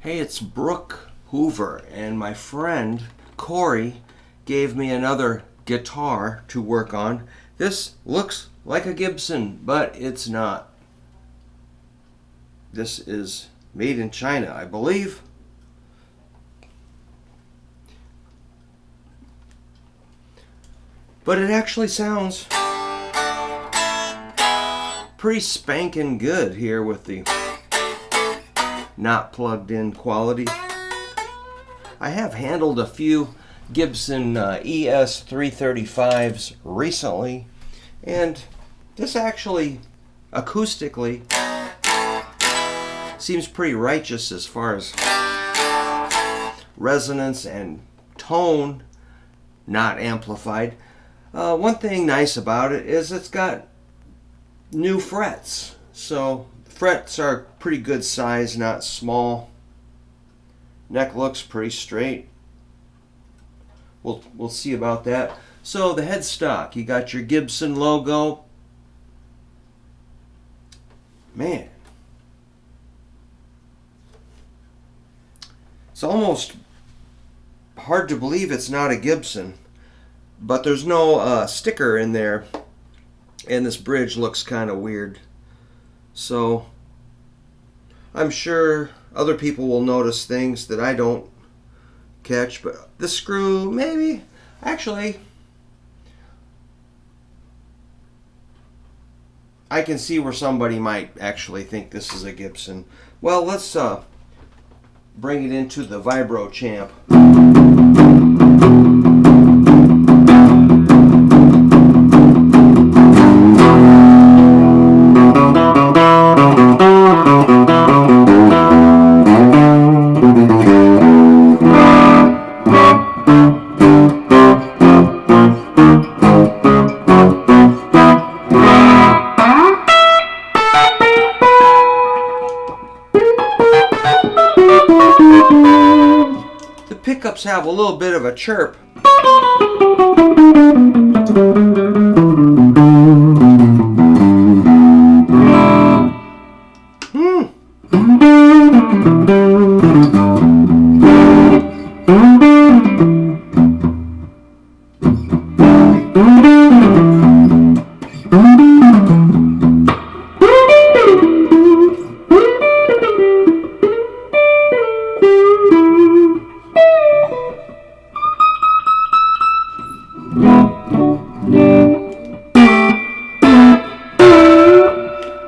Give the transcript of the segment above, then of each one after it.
Hey, it's Brook Hoover, and my friend Corey gave me another guitar to work on. This looks like a Gibson, but it's not. This is made in China, I believe. But it actually sounds pretty spanking good here with the not plugged in quality. I have handled a few Gibson ES 335s recently, and this actually acoustically seems pretty righteous as far as resonance and tone, not amplified. One thing nice about it is it's got new frets, so frets are pretty good size, not small. Neck looks pretty straight. We'll see about that. So the headstock, you got your Gibson logo. Man, it's almost hard to believe it's not a Gibson, but there's no sticker in there, and this bridge looks kind of weird. So I'm sure other people will notice things that I don't catch, but the screw, maybe. Actually, I can see where somebody might actually think this is a Gibson. Well, let's bring it into the Vibro Champ. Pickups have a little bit of a chirp.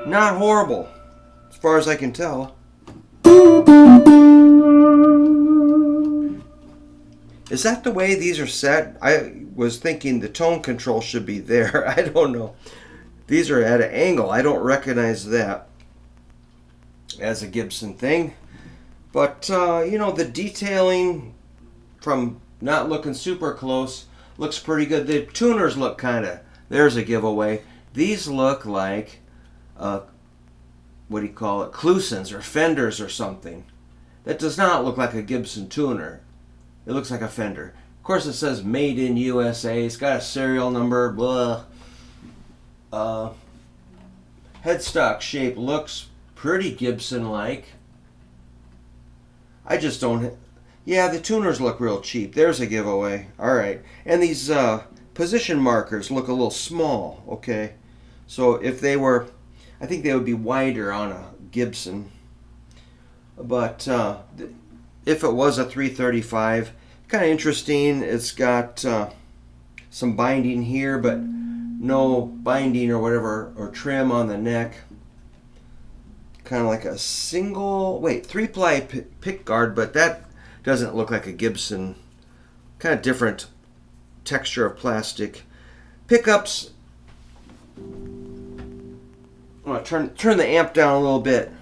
Not horrible, as far as I can tell. Is that the way these are set? I was thinking the tone control should be there. I don't know. These are at an angle. I don't recognize that as a Gibson thing. But, you know, the detailing from not looking super close looks pretty good. The tuners look kind of, there's a giveaway. These look like what do you call it, Clusons or Fenders or something. That does not look like a Gibson tuner. It looks like a Fender. Of course it says made in USA. It's got a serial number, blah. Headstock shape looks pretty Gibson-like. I just don't, yeah, the tuners look real cheap. There's a giveaway. Alright, and these position markers look a little small, okay? So if they were, I think they would be wider on a Gibson, but if it was a 335, kind of interesting. It's got some binding here, but no binding or whatever, or trim on the neck. Kind of like a single, three-ply pick guard, but that doesn't look like a Gibson. Kind of different texture of plastic. Pickups, I'm going to turn the amp down a little bit.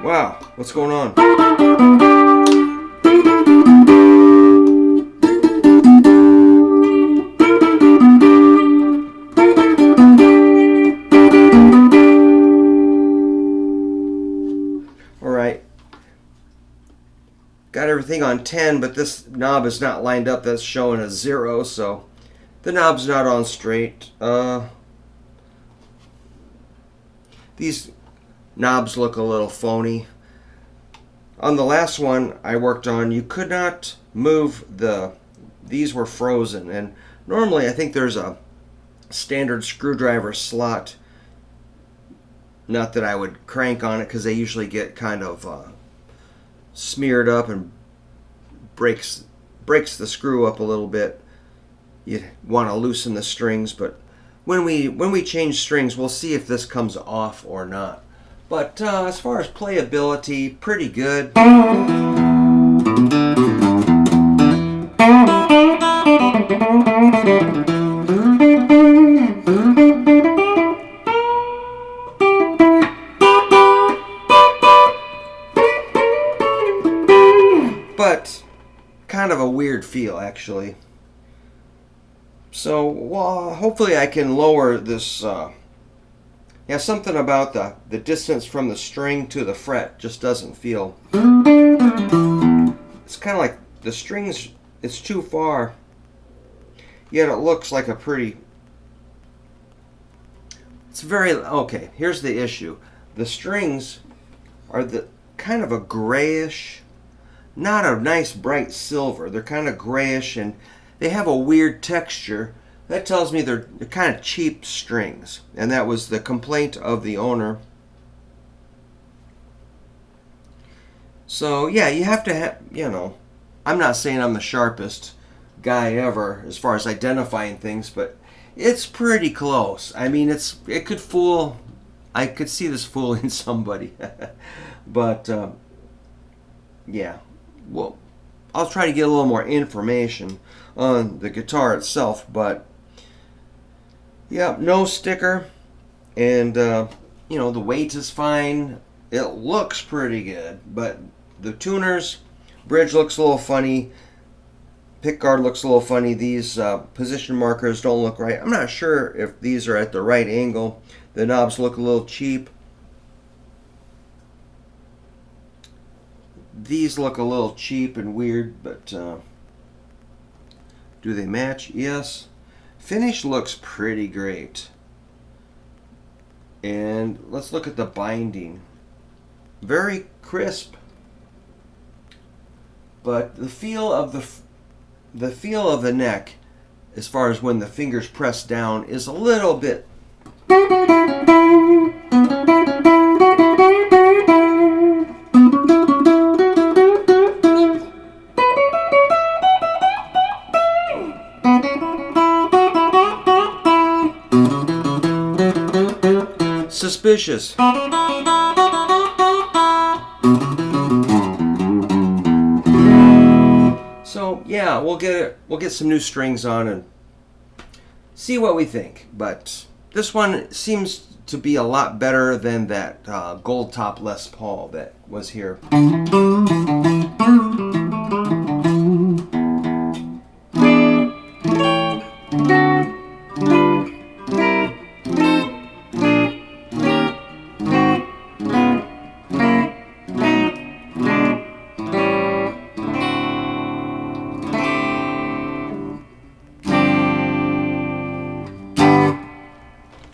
Wow, what's going on? everything on 10, but this knob is not lined up. That's showing a 0, so the knob's not on straight. These knobs look a little phony. On the last one I worked on, you could not move these were frozen, and normally I think there's a standard screwdriver slot. Not that I would crank on it, because they usually get kind of smeared up and breaks the screw up a little bit. You want to loosen the strings, but when we change strings, we'll see if this comes off or not. But as far as playability, pretty good. But kind of a weird feel, actually. So, well, hopefully I can lower this. Yeah, something about the distance from the string to the fret just doesn't feel. It's kind of like the strings, it's too far, yet it looks like a pretty. It's very, okay, here's the issue. The strings are the kind of a grayish, not a nice bright silver. They're kind of grayish, and they have a weird texture. That tells me they're kind of cheap strings, and that was the complaint of the owner. So yeah, you have to have, you know, I'm not saying I'm the sharpest guy ever as far as identifying things, but it's pretty close. I mean, it could fool, I could see this fooling somebody. But yeah, well, I'll try to get a little more information on the guitar itself, but yeah, no sticker, and you know, the weight is fine. It looks pretty good, but the tuners, bridge looks a little funny, pickguard looks a little funny. These position markers don't look right. I'm not sure if these are at the right angle. The knobs look a little cheap. These look a little cheap and weird, but do they match? Yes. Finish looks pretty great. And let's look at the binding. Very crisp. But the feel of the neck, as far as when the fingers press down, is a little bit. Suspicious. So yeah, we'll get some new strings on and see what we think. But this one seems to be a lot better than that gold top Les Paul that was here.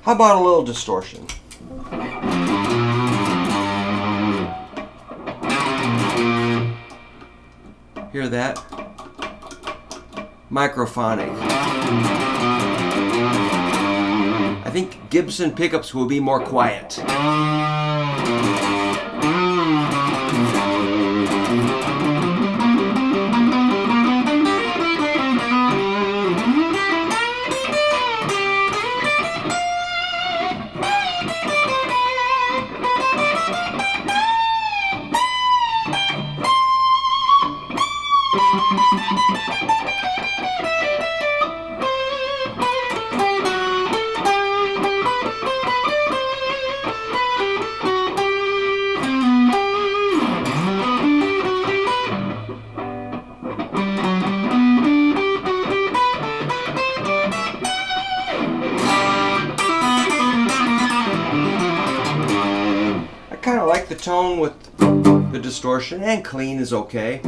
How about a little distortion? Hear that? Microphonic. I think Gibson pickups will be more quiet. I kind of like the tone with the distortion, and clean is okay.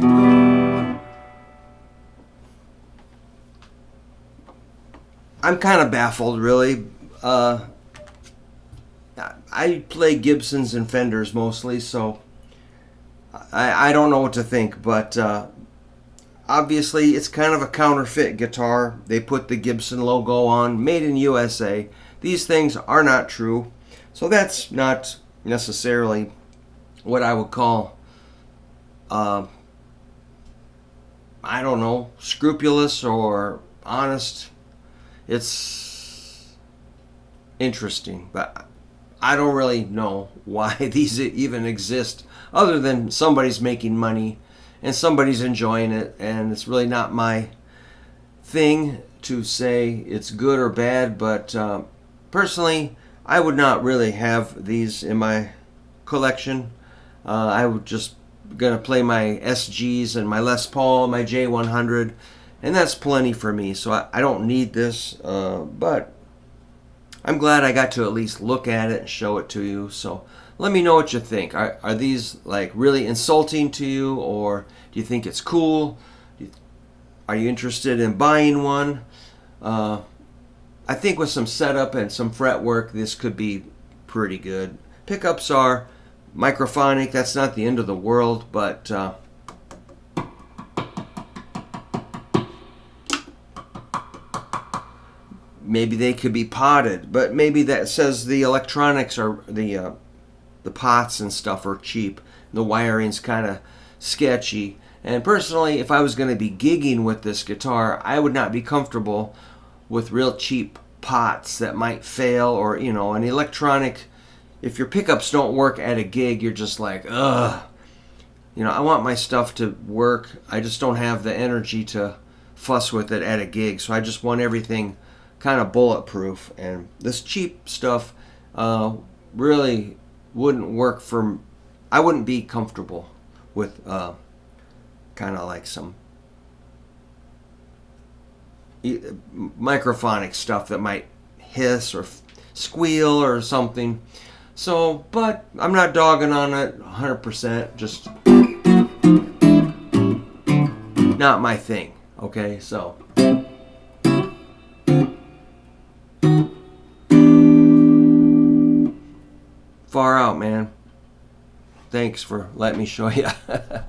I'm kind of baffled, really. I play Gibsons and Fenders mostly, so I don't know what to think. But obviously, it's kind of a counterfeit guitar. They put the Gibson logo on, made in USA. These things are not true. So that's not necessarily what I would call, I don't know, scrupulous or honest. It's interesting, but I don't really know why these even exist, other than somebody's making money and somebody's enjoying it, and it's really not my thing to say it's good or bad. But personally, I would not really have these in my collection. I would just gonna play my SGs and my Les Paul, my J100, and that's plenty for me. So I don't need this, but I'm glad I got to at least look at it and show it to you. So let me know what you think. Are these like really insulting to you, or do you think it's cool? Are you interested in buying one? I think with some setup and some fretwork, this could be pretty good. Pickups are microphonic. That's not the end of the world, but maybe they could be potted. But maybe that says the electronics are the pots and stuff are cheap. The wiring's kind of sketchy. And personally, if I was going to be gigging with this guitar, I would not be comfortable with real cheap pots that might fail, or an electronic. If your pickups don't work at a gig, you're just like, ugh. I want my stuff to work. I just don't have the energy to fuss with it at a gig. So I just want everything kind of bulletproof. And this cheap stuff really wouldn't work for. I wouldn't be comfortable with kind of like some microphonic stuff that might hiss or squeal or something. So, but I'm not dogging on it 100%. Just not my thing. Okay, so far out, man. Thanks for letting me show you.